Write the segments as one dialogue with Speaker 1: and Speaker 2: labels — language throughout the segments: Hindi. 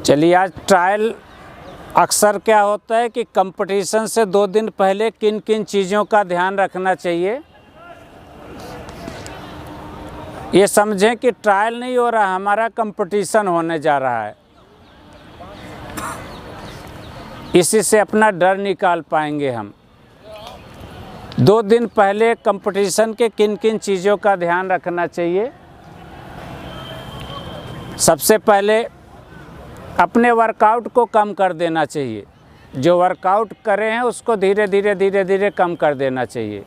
Speaker 1: चलिए, आज ट्रायल अक्सर क्या होता है कि कंपटीशन से 2 दिन पहले किन किन चीज़ों का ध्यान रखना चाहिए। ये समझें कि ट्रायल नहीं हो रहा, हमारा कंपटीशन होने जा रहा है। इसी से अपना डर निकाल पाएंगे हम। 2 दिन पहले कंपटीशन के किन किन चीज़ों का ध्यान रखना चाहिए। सबसे पहले अपने वर्कआउट को कम कर देना चाहिए। जो वर्कआउट करे हैं उसको धीरे धीरे कम कर देना चाहिए।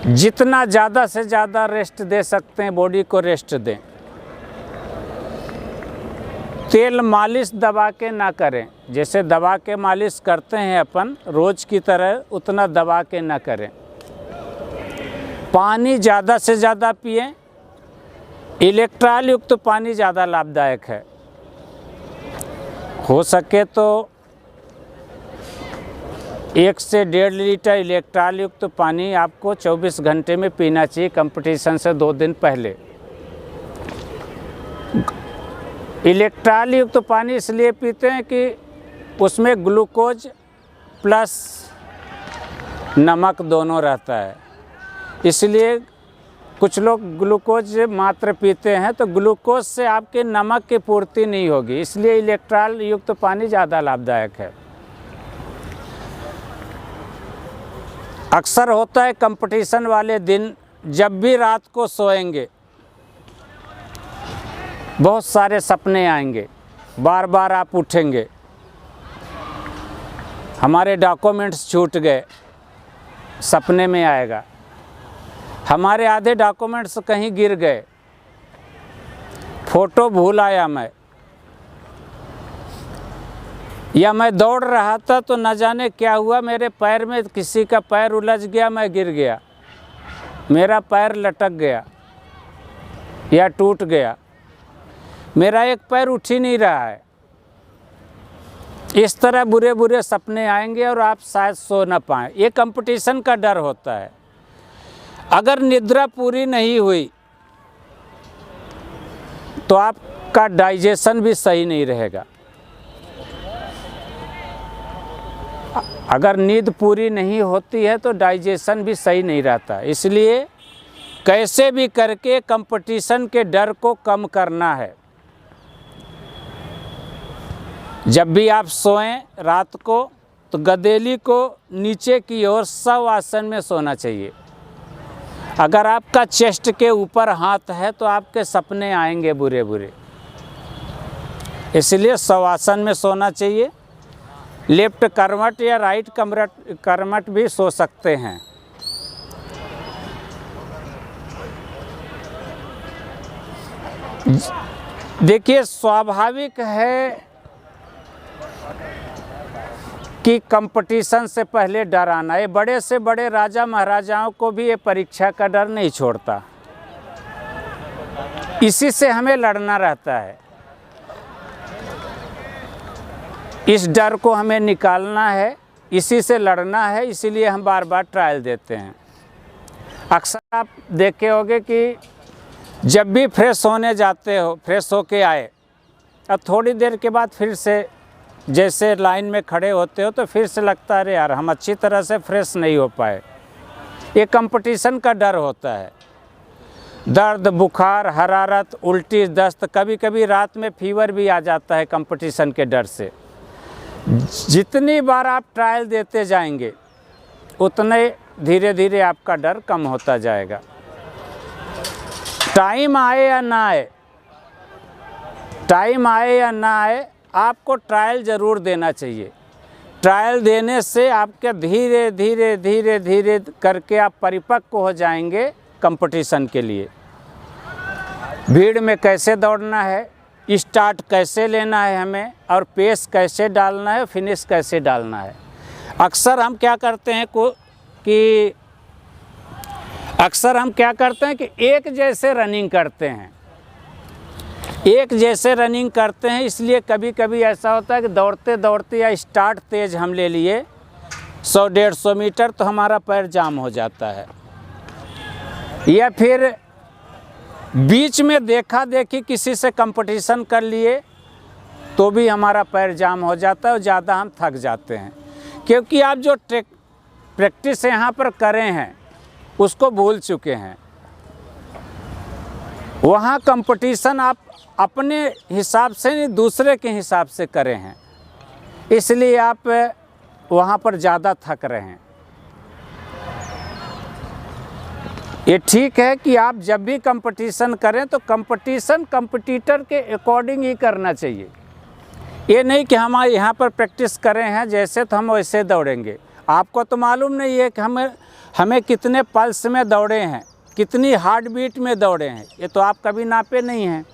Speaker 1: जितना ज़्यादा से ज़्यादा रेस्ट दे सकते हैं बॉडी को रेस्ट दें। तेल मालिश दबा के ना करें। जैसे दबा के मालिश करते हैं अपन रोज़ की तरह, उतना दबा के ना करें। पानी ज़्यादा से ज़्यादा पिएं। इलेक्ट्रॉल युक्त पानी ज़्यादा लाभदायक है। हो सके तो 1 से 1.5 लीटर इलेक्ट्रॉल युक्त पानी आपको 24 घंटे में पीना चाहिए कंपटीशन से 2 दिन पहले। इलेक्ट्रॉल युक्त पानी इसलिए पीते हैं कि उसमें ग्लूकोज प्लस नमक दोनों रहता है। इसलिए कुछ लोग ग्लूकोज मात्र पीते हैं तो ग्लूकोज से आपके नमक की पूर्ति नहीं होगी। इसलिए इलेक्ट्रॉल युक्त पानी ज़्यादा लाभदायक है। अक्सर होता है कंपटीशन वाले दिन जब भी रात को सोएंगे बहुत सारे सपने आएंगे, बार बार आप उठेंगे, हमारे डॉक्यूमेंट्स छूट गए, सपने में आएगा। हमारे आधे डॉक्यूमेंट्स कहीं गिर गए, फ़ोटो भूल आया मैं, या मैं दौड़ रहा था तो न जाने क्या हुआ, मेरे पैर में किसी का पैर उलझ गया, मैं गिर गया, मेरा पैर लटक गया या टूट गया, मेरा एक पैर उठ ही नहीं रहा है। इस तरह बुरे बुरे सपने आएंगे और आप शायद सो न पाएँ। ये कंपटीशन का डर होता है। अगर निद्रा पूरी नहीं हुई तो आपका डाइजेशन भी सही नहीं रहेगा। अगर नींद पूरी नहीं होती है तो डाइजेशन भी सही नहीं रहता। इसलिए कैसे भी करके कंपटीशन के डर को कम करना है। जब भी आप सोएं रात को तो गदेली को नीचे की ओर शवासन में सोना चाहिए। अगर आपका चेस्ट के ऊपर हाथ है तो आपके सपने आएंगे बुरे बुरे। इसलिए शवासन में सोना चाहिए। लेफ्ट करवट या राइट करवट भी सो सकते हैं। देखिए, स्वाभाविक है कि कंपटीशन से पहले डर आना। ये बड़े से बड़े राजा महाराजाओं को भी ये परीक्षा का डर नहीं छोड़ता। इसी से हमें लड़ना रहता है। इस डर को हमें निकालना है, इसी से लड़ना है। इसीलिए हम बार बार ट्रायल देते हैं। अक्सर आप देखे होंगे कि जब भी फ्रेश होने जाते हो, फ्रेश होके आए, अब थोड़ी देर के बाद फिर से जैसे लाइन में खड़े होते हो तो फिर से लगता है अरे यार हम अच्छी तरह से फ्रेश नहीं हो पाए। ये कंपटीशन का डर होता है। दर्द, बुखार, हरारत, उल्टी, दस्त, कभी कभी रात में फीवर भी आ जाता है कंपटीशन के डर से। जितनी बार आप ट्रायल देते जाएंगे उतने धीरे धीरे आपका डर कम होता जाएगा। टाइम आए या ना आए, टाइम आए या ना आए, आपको ट्रायल ज़रूर देना चाहिए। ट्रायल देने से आपके धीरे धीरे करके आप परिपक्व हो जाएंगे कंपटीशन के लिए। भीड़ में कैसे दौड़ना है, स्टार्ट कैसे लेना है हमें, और पेस कैसे डालना है, फिनिश कैसे डालना है। अक्सर हम क्या करते हैं कि एक जैसे रनिंग करते हैं, इसलिए कभी कभी ऐसा होता है कि दौड़ते दौड़ते या स्टार्ट तेज हम ले लिए 100-150 मीटर तो हमारा पैर जाम हो जाता है। या फिर बीच में देखा देखी किसी से कंपटीशन कर लिए तो भी हमारा पैर जाम हो जाता है और ज़्यादा हम थक जाते हैं, क्योंकि आप जो प्रैक्टिस यहाँ पर करें हैं उसको भूल चुके हैं। वहाँ कंपटीशन आप अपने हिसाब से नहीं दूसरे के हिसाब से करें हैं, इसलिए आप वहाँ पर ज़्यादा थक रहे हैं। ये ठीक है कि आप जब भी कंपटीशन करें तो कंपटीशन कंपटीटर के अकॉर्डिंग ही करना चाहिए। ये नहीं कि हम यहाँ पर प्रैक्टिस करें हैं जैसे तो हम वैसे दौड़ेंगे। आपको तो मालूम नहीं है कि हमें कितने पल्स में दौड़े हैं, कितनी हार्ट बीट में दौड़े हैं, ये तो आप कभी नापे नहीं हैं।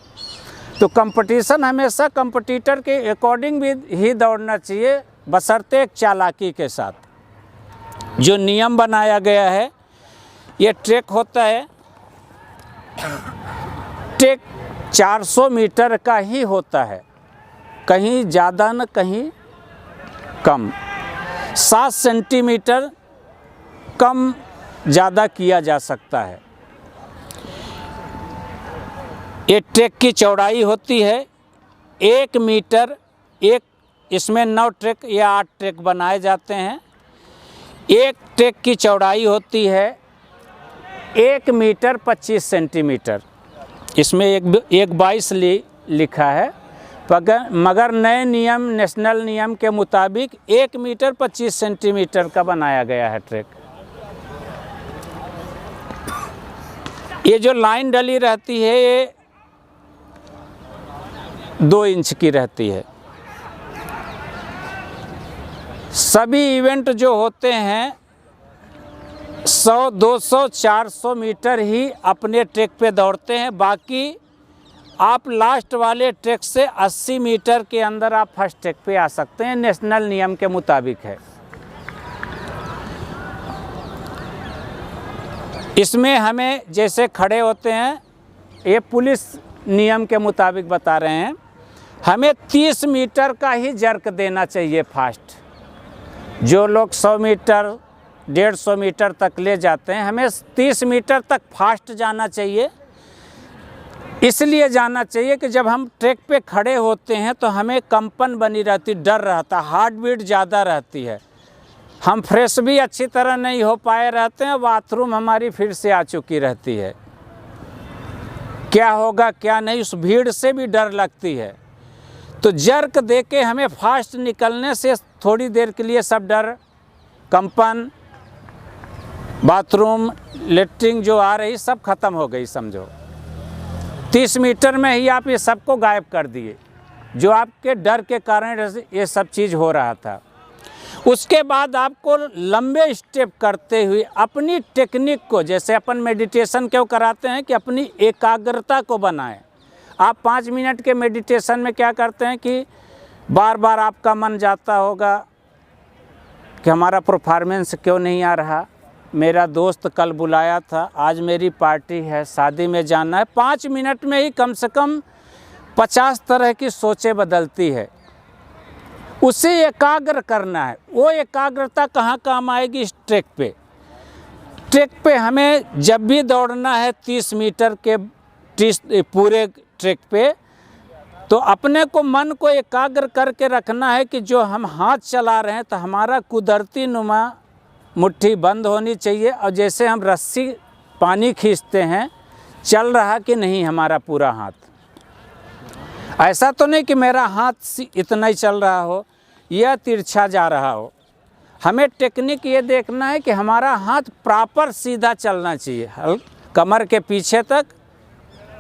Speaker 1: तो कंपटीशन हमेशा कंपटीटर के अकॉर्डिंग भी ही दौड़ना चाहिए, बशर्ते एक चालाकी के साथ। जो नियम बनाया गया है, ये ट्रैक होता है, ट्रैक 400 मीटर का ही होता है, कहीं ज़्यादा न कहीं कम। 7 सेंटीमीटर कम ज़्यादा किया जा सकता है। ये ट्रैक की चौड़ाई होती है 1 मीटर। इसमें 9 ट्रैक या 8 ट्रैक बनाए जाते हैं। एक ट्रैक की चौड़ाई होती है 1 मीटर 25 सेंटीमीटर। इसमें एक 22 लिखा है, मगर नए नियम, नेशनल नियम के मुताबिक 1 मीटर 25 सेंटीमीटर का बनाया गया है ट्रैक। ये जो लाइन डली रहती है ये 2 इंच की रहती है। सभी इवेंट जो होते हैं 100, 200, 400 मीटर ही अपने ट्रैक पे दौड़ते हैं। बाकी आप लास्ट वाले ट्रैक से 80 मीटर के अंदर आप फर्स्ट ट्रैक पे आ सकते हैं, नेशनल नियम के मुताबिक है। इसमें हमें जैसे खड़े होते हैं, ये पुलिस नियम के मुताबिक बता रहे हैं, हमें 30 मीटर का ही जर्क देना चाहिए फास्ट। जो लोग 100 मीटर 150 मीटर तक ले जाते हैं, हमें 30 मीटर तक फास्ट जाना चाहिए। इसलिए जाना चाहिए कि जब हम ट्रैक पे खड़े होते हैं तो हमें कंपन बनी रहती, डर रहता, हार्ट बीट ज़्यादा रहती है, हम फ्रेश भी अच्छी तरह नहीं हो पाए रहते हैं, बाथरूम हमारी फिर से आ चुकी रहती है, क्या होगा क्या नहीं, उस भीड़ से भी डर लगती है। तो जर्क दे के हमें फास्ट निकलने से थोड़ी देर के लिए सब डर, कंपन, बाथरूम, लेटरिन जो आ रही सब खत्म हो गई समझो। 30 मीटर में ही आप ये सबको गायब कर दिए, जो आपके डर के कारण ये सब चीज़ हो रहा था। उसके बाद आपको लंबे स्टेप करते हुए अपनी टेक्निक को, जैसे अपन मेडिटेशन क्यों कराते हैं कि अपनी एकाग्रता को बनाएं। आप 5 मिनट के मेडिटेशन में क्या करते हैं कि बार बार आपका मन जाता होगा कि हमारा परफॉर्मेंस क्यों नहीं आ रहा, मेरा दोस्त कल बुलाया था, आज मेरी पार्टी है, शादी में जाना है। 5 मिनट में ही कम से कम 50 तरह की सोचें बदलती है। उसे एकाग्र करना है। वो एकाग्रता कहाँ काम आएगी? इस ट्रैक पे। ट्रैक पे हमें जब भी दौड़ना है 30 मीटर के पूरे ट्रैक पे, तो अपने को मन को एकाग्र करके रखना है कि जो हम हाथ चला रहे हैं तो हमारा कुदरती नुमा मुट्ठी बंद होनी चाहिए, और जैसे हम रस्सी पानी खींचते हैं, चल रहा कि नहीं हमारा पूरा हाथ। ऐसा तो नहीं कि मेरा हाथ इतना ही चल रहा हो या तिरछा जा रहा हो। हमें टेक्निक ये देखना है कि हमारा हाथ प्रॉपर सीधा चलना चाहिए, कमर के पीछे तक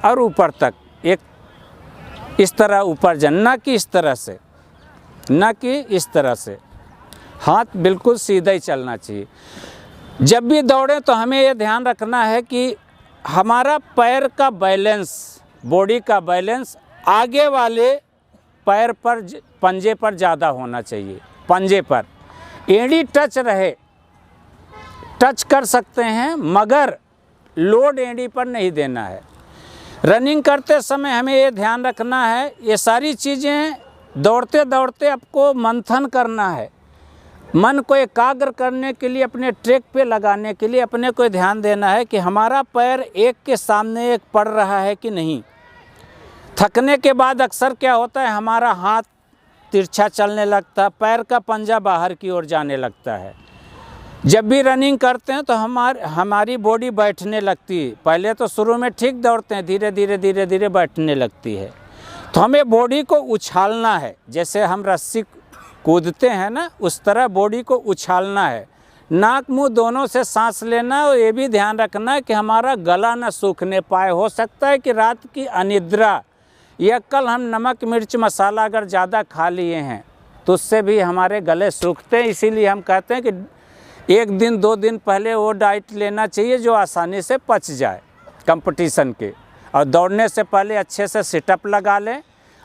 Speaker 1: और ऊपर तक, एक इस तरह ऊपर ना कि इस तरह से, ना कि इस तरह से, हाथ बिल्कुल सीधा ही चलना चाहिए। जब भी दौड़ें तो हमें ये ध्यान रखना है कि हमारा पैर का बैलेंस, बॉडी का बैलेंस आगे वाले पैर पर, पंजे पर ज़्यादा होना चाहिए। पंजे पर एड़ी टच रहे, टच कर सकते हैं मगर लोड एड़ी पर नहीं देना है। रनिंग करते समय हमें ये ध्यान रखना है, ये सारी चीज़ें दौड़ते दौड़ते आपको मंथन करना है। मन को एकाग्र करने के लिए, अपने ट्रैक पे लगाने के लिए अपने को ध्यान देना है कि हमारा पैर एक के सामने एक पड़ रहा है कि नहीं। थकने के बाद अक्सर क्या होता है, हमारा हाथ तिरछा चलने लगता है, पैर का पंजा बाहर की ओर जाने लगता है। जब भी रनिंग करते हैं तो हमारी बॉडी बैठने लगती है। पहले तो शुरू में ठीक दौड़ते हैं, धीरे धीरे बैठने लगती है। तो हमें बॉडी को उछालना है, जैसे हम रस्सी कूदते हैं ना, उस तरह बॉडी को उछालना है। नाक मुंह दोनों से सांस लेना है और ये भी ध्यान रखना है कि हमारा गला न सूखने पाए। हो सकता है कि रात की अनिद्रा या कल हम नमक मिर्च मसाला अगर ज़्यादा खा लिए हैं तो उससे भी हमारे गले सूखते हैं। इसीलिए हम कहते हैं कि 1 दिन 2 दिन पहले वो डाइट लेना चाहिए जो आसानी से पच जाए कंपटीशन के। और दौड़ने से पहले अच्छे से सिटअप लगा लें,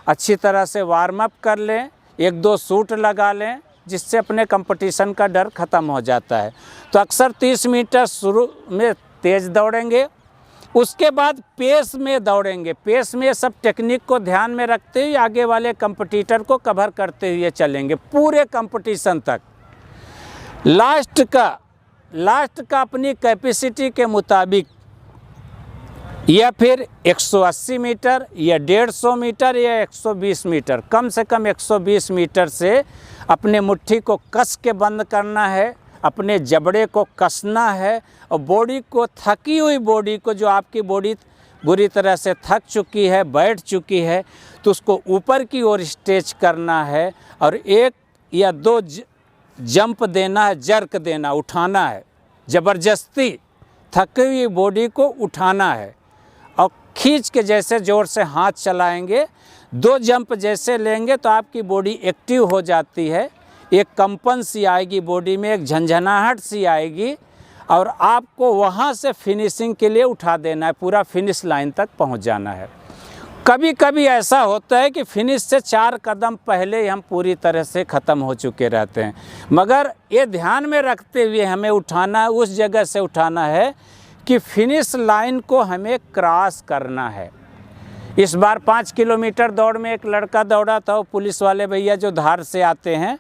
Speaker 1: अच्छी तरह से वार्म अप कर लें, 1-2 सूट लगा लें, जिससे अपने कंपटीशन का डर ख़त्म हो जाता है। तो अक्सर 30 मीटर शुरू में तेज़ दौड़ेंगे, उसके बाद पेस में दौड़ेंगे। पेस में सब टेक्निक को ध्यान में रखते हुए आगे वाले कंपटीटर को कवर करते हुए चलेंगे पूरे कंपटीशन तक। लास्ट का अपनी कैपेसिटी के मुताबिक या फिर 180 मीटर या 150 मीटर या 120 मीटर, कम से कम 120 मीटर से अपने मुट्ठी को कस के बंद करना है, अपने जबड़े को कसना है और बॉडी को, थकी हुई बॉडी को, जो आपकी बॉडी बुरी तरह से थक चुकी है, बैठ चुकी है, तो उसको ऊपर की ओर स्ट्रेच करना है और 1 या 2 जंप देना है, जर्क देना, उठाना है, ज़बरदस्ती थकी हुई बॉडी को उठाना है और खींच के जैसे ज़ोर से हाथ चलाएंगे, 2 जंप जैसे लेंगे तो आपकी बॉडी एक्टिव हो जाती है। एक कंपन सी आएगी बॉडी में, एक झंझनाहट सी आएगी और आपको वहाँ से फिनिशिंग के लिए उठा देना है, पूरा फिनिश लाइन तक पहुँच जाना है। कभी कभी ऐसा होता है कि फिनिश से 4 कदम पहले ही हम पूरी तरह से ख़त्म हो चुके रहते हैं, मगर ये ध्यान में रखते हुए हमें उठाना है, उस जगह से उठाना है कि फिनिश लाइन को हमें क्रॉस करना है। इस बार 5 किलोमीटर दौड़ में एक लड़का दौड़ा था, वो पुलिस वाले भैया जो धार से आते हैं,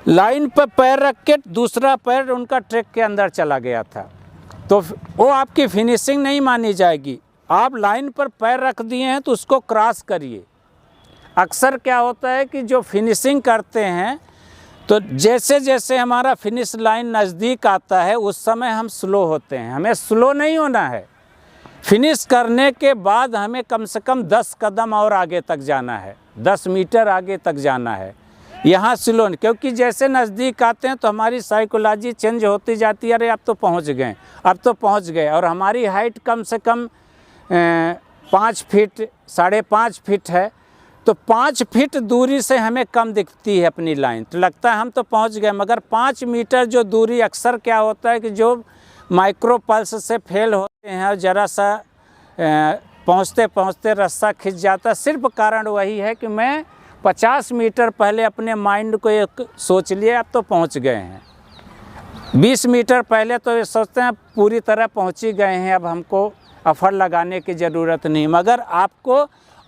Speaker 1: लाइन पर पैर रख के दूसरा पैर उनका ट्रैक के अंदर चला गया था, तो वो आपकी फिनिशिंग नहीं मानी जाएगी। आप लाइन पर पैर रख दिए हैं तो उसको क्रॉस करिए। अक्सर क्या होता है कि जो फिनिशिंग करते हैं तो जैसे जैसे हमारा फिनिश लाइन नज़दीक आता है उस समय हम स्लो होते हैं। हमें स्लो नहीं होना है। फिनिश करने के बाद हमें कम से कम 10 कदम और आगे तक जाना है, 10 मीटर आगे तक जाना है। यहाँ स्लो, क्योंकि जैसे नज़दीक आते हैं तो हमारी साइकोलॉजी चेंज होती जाती है, अरे अब तो पहुँच गए, अब तो पहुँच गए। और हमारी हाइट कम से कम 5 फीट 5.5 फीट है, तो 5 फीट दूरी से हमें कम दिखती है अपनी लाइन, तो लगता है हम तो पहुंच गए। मगर 5 मीटर जो दूरी, अक्सर क्या होता है कि जो माइक्रो पल्स से फेल होते हैं और ज़रा सा पहुंचते पहुंचते रास्ता खिंच जाता, सिर्फ कारण वही है कि मैं 50 मीटर पहले अपने माइंड को एक सोच लिया अब तो पहुंच गए हैं। 20 मीटर पहले तो ये सोचते हैं पूरी तरह पहुँच ही गए हैं, अब हमको अफर लगाने की ज़रूरत नहीं। मगर आपको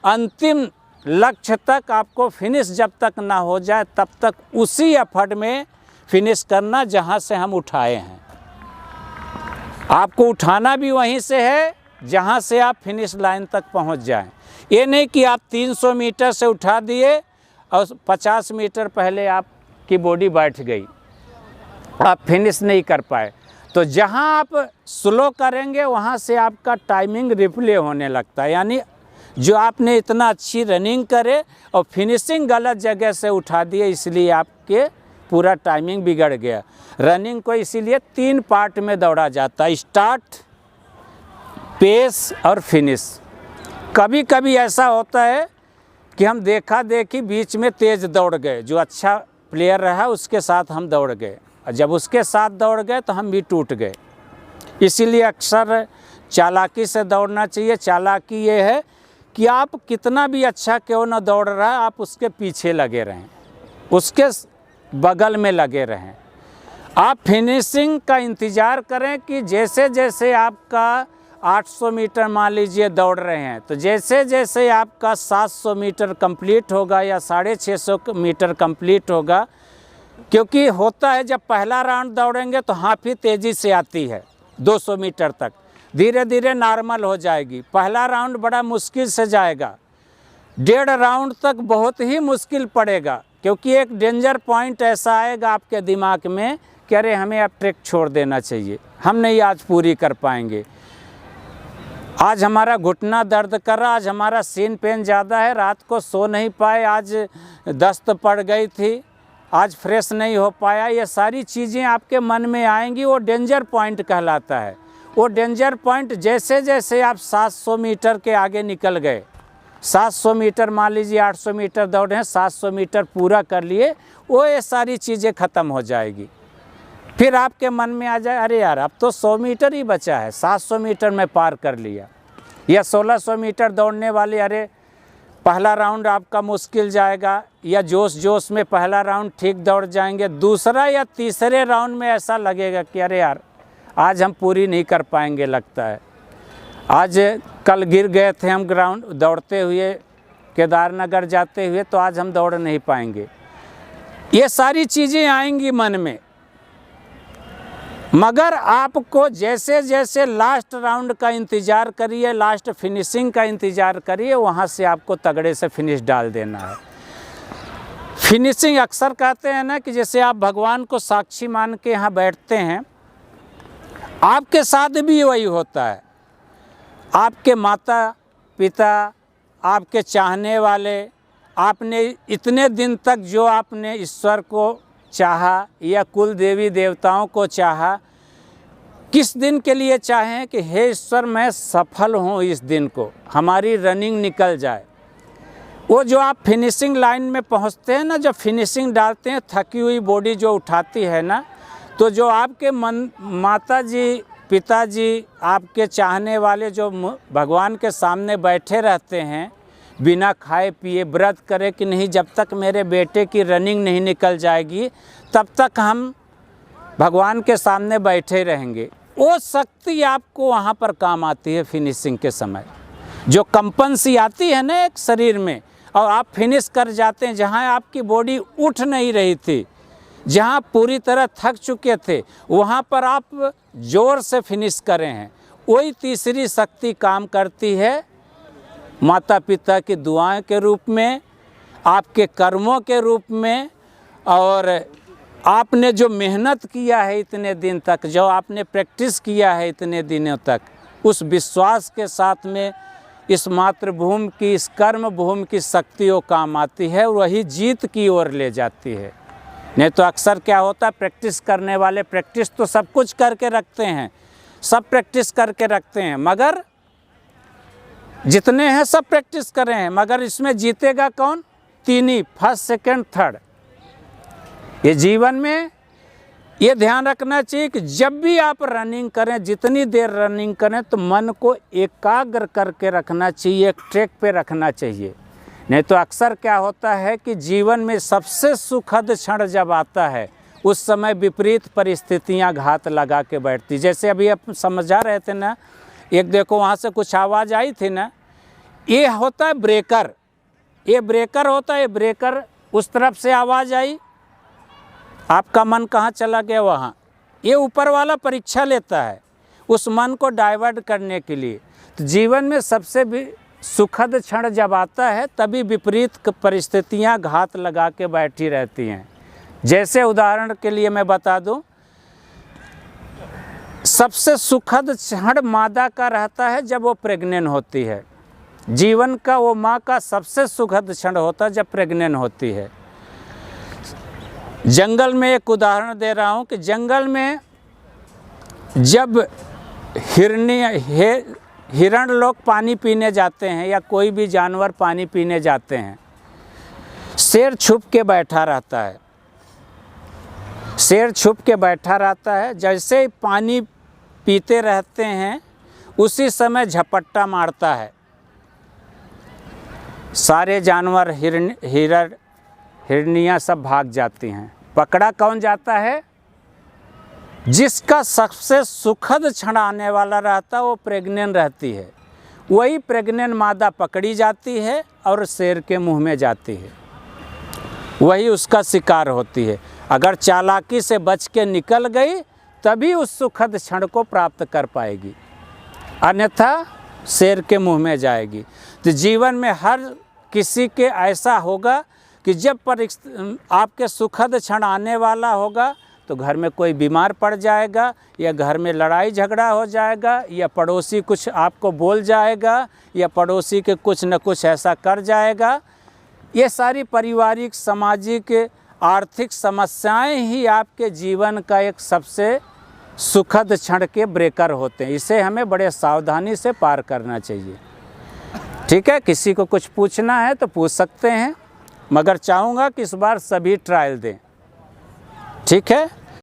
Speaker 1: अंतिम लक्ष्य तक, आपको फिनिश जब तक ना हो जाए तब तक उसी एफर्ट में फिनिश करना जहां से हम उठाए हैं। आपको उठाना भी वहीं से है जहां से आप फिनिश लाइन तक पहुंच जाएं। ये नहीं कि आप 300 मीटर से उठा दिए और 50 मीटर पहले आपकी बॉडी बैठ गई, आप फिनिश नहीं कर पाए। तो जहां आप स्लो करेंगे वहां से आपका टाइमिंग रिप्ले होने लगता है, यानी जो आपने इतना अच्छी रनिंग करे और फिनिशिंग गलत जगह से उठा दिए, इसलिए आपके पूरा टाइमिंग बिगड़ गया। रनिंग को इसीलिए 3 पार्ट में दौड़ा जाता है, स्टार्ट, पेस और फिनिश। कभी कभी ऐसा होता है कि हम देखा देखी बीच में तेज़ दौड़ गए, जो अच्छा प्लेयर रहा उसके साथ हम दौड़ गए, और जब उसके साथ दौड़ गए तो हम भी टूट गए। इसीलिए अक्सर चालाकी से दौड़ना चाहिए। चालाकी ये है कि आप कितना भी अच्छा क्यों ना दौड़ रहा है, आप उसके पीछे लगे रहें, उसके बगल में लगे रहें। आप फिनिशिंग का इंतज़ार करें कि जैसे जैसे आपका 800 मीटर मान लीजिए दौड़ रहे हैं, तो जैसे जैसे आपका 700 मीटर कंप्लीट होगा या 650 मीटर कंप्लीट होगा, क्योंकि होता है जब पहला राउंड दौड़ेंगे तो हाफी तेज़ी से आती है 200 मीटर तक, धीरे धीरे नॉर्मल हो जाएगी। पहला राउंड बड़ा मुश्किल से जाएगा, 1.5 राउंड तक बहुत ही मुश्किल पड़ेगा, क्योंकि एक डेंजर पॉइंट ऐसा आएगा आपके दिमाग में कि अरे हमें अब ट्रैक छोड़ देना चाहिए, हम नहीं आज पूरी कर पाएंगे, आज हमारा घुटना दर्द कर रहा, आज हमारा सीन पेन ज़्यादा है, रात को सो नहीं पाए, आज दस्त पड़ गई थी, आज फ्रेश नहीं हो पाया। ये सारी चीज़ें आपके मन में आएंगी, वो डेंजर पॉइंट कहलाता है। वो डेंजर पॉइंट जैसे जैसे आप 700 मीटर के आगे निकल गए, 700 मीटर मान लीजिए 800 मीटर दौड़े हैं, 700 मीटर पूरा कर लिए, वो ये सारी चीज़ें ख़त्म हो जाएगी। फिर आपके मन में आ जाए अरे यार अब तो 100 मीटर ही बचा है, 700 मीटर मैं पार कर लिया। या 1600 मीटर दौड़ने वाले अरे पहला राउंड आपका मुश्किल जाएगा, या जोश जोश में पहला राउंड ठीक दौड़ जाएंगे, दूसरा या तीसरे राउंड में ऐसा लगेगा कि अरे यार आज हम पूरी नहीं कर पाएंगे, लगता है आज कल गिर गए थे हम ग्राउंड दौड़ते हुए केदारनगर जाते हुए, तो आज हम दौड़ नहीं पाएंगे। ये सारी चीज़ें आएंगी मन में, मगर आपको जैसे जैसे लास्ट राउंड का इंतज़ार करिए, लास्ट फिनिशिंग का इंतज़ार करिए, वहाँ से आपको तगड़े से फिनिश डाल देना है। फिनिशिंग अक्सर कहते हैं ना कि जैसे आप भगवान को साक्षी मान के यहाँ बैठते हैं, आपके साथ भी वही होता है। आपके माता पिता, आपके चाहने वाले, आपने इतने दिन तक जो आपने ईश्वर को चाहा या कुल देवी देवताओं को चाहा, किस दिन के लिए चाहें कि हे ईश्वर मैं सफल हूँ, इस दिन को हमारी रनिंग निकल जाए। वो जो आप फिनिशिंग लाइन में पहुँचते हैं ना, जब फिनिशिंग डालते हैं, थकी हुई बॉडी जो उठाती है ना, तो जो आपके माता जी पिताजी, आपके चाहने वाले जो भगवान के सामने बैठे रहते हैं, बिना खाए पिए व्रत करे कि नहीं जब तक मेरे बेटे की रनिंग नहीं निकल जाएगी तब तक हम भगवान के सामने बैठे रहेंगे। वो शक्ति आपको वहाँ पर काम आती है फिनिशिंग के समय, जो कंपन सी आती है ना एक शरीर में, और आप फिनिश कर जाते हैं। जहाँ आपकी बॉडी उठ नहीं रही थी, जहाँ पूरी तरह थक चुके थे, वहाँ पर आप जोर से फिनिश करें हैं। वही तीसरी शक्ति काम करती है, माता पिता की दुआएं के रूप में, आपके कर्मों के रूप में, और आपने जो मेहनत किया है इतने दिन तक, जो आपने प्रैक्टिस किया है इतने दिनों तक, उस विश्वास के साथ में इस मातृभूमि की, इस कर्म भूमि की शक्तियों काम आती है, वही जीत की ओर ले जाती है। नहीं तो अक्सर क्या होता है, प्रैक्टिस करने वाले प्रैक्टिस तो सब कुछ करके रखते हैं, सब प्रैक्टिस करके रखते हैं, मगर जितने हैं सब प्रैक्टिस कर रहे हैं, मगर इसमें जीतेगा कौन? तीन ही, फर्स्ट सेकंड थर्ड। ये जीवन में ये ध्यान रखना चाहिए कि जब भी आप रनिंग करें, जितनी देर रनिंग करें, तो मन को एकाग्र करके रखना चाहिए, एक ट्रैक पे रखना चाहिए। नहीं तो अक्सर क्या होता है कि जीवन में सबसे सुखद क्षण जब आता है, उस समय विपरीत परिस्थितियां घात लगा के बैठती। जैसे अभी आप समझा रहे थे ना, एक देखो वहाँ से कुछ आवाज़ आई थी ना, ये होता है ब्रेकर, ये ब्रेकर होता है। ब्रेकर उस तरफ से आवाज़ आई, आपका मन कहाँ चला गया? वहाँ। ये ऊपर वाला परीक्षा लेता है उस मन को डाइवर्ट करने के लिए। तो जीवन में सबसे भी सुखद क्षण जब आता है, तभी विपरीत परिस्थितियाँ घात लगा के बैठी रहती हैं। जैसे उदाहरण के लिए मैं बता दूं, सबसे सुखद क्षण मादा का रहता है जब वो प्रेग्नेंट होती है। जीवन का वो माँ का सबसे सुखद क्षण होता है जब प्रेग्नेंट होती है। जंगल में एक उदाहरण दे रहा हूँ कि जंगल में जब हिरण लोग पानी पीने जाते हैं, या कोई भी जानवर पानी पीने जाते हैं, शेर छुप के बैठा रहता है। शेर छुप के बैठा रहता है, जैसे ही पानी पीते रहते हैं उसी समय झपट्टा मारता है। सारे जानवर, हिरनियाँ सब भाग जाती हैं। पकड़ा कौन जाता है? जिसका सबसे सुखद क्षण आने वाला रहता है, वो प्रेग्नेंट रहती है। वही प्रेग्नेंट मादा पकड़ी जाती है और शेर के मुंह में जाती है, वही उसका शिकार होती है। अगर चालाकी से बच के निकल गई तभी उस सुखद क्षण को प्राप्त कर पाएगी, अन्यथा शेर के मुंह में जाएगी। तो जीवन में हर किसी के ऐसा होगा कि जब आपके सुखद क्षण आने वाला होगा तो घर में कोई बीमार पड़ जाएगा, या घर में लड़ाई झगड़ा हो जाएगा, या पड़ोसी कुछ आपको बोल जाएगा, या पड़ोसी के कुछ न कुछ ऐसा कर जाएगा। ये सारी पारिवारिक, सामाजिक, आर्थिक समस्याएं ही आपके जीवन का एक सबसे सुखद क्षण के ब्रेकर होते हैं। इसे हमें बड़े सावधानी से पार करना चाहिए। ठीक है, किसी को कुछ पूछना है तो पूछ सकते हैं, मगर चाहूँगा कि इस बार सभी ट्रायल दें। ठीक है।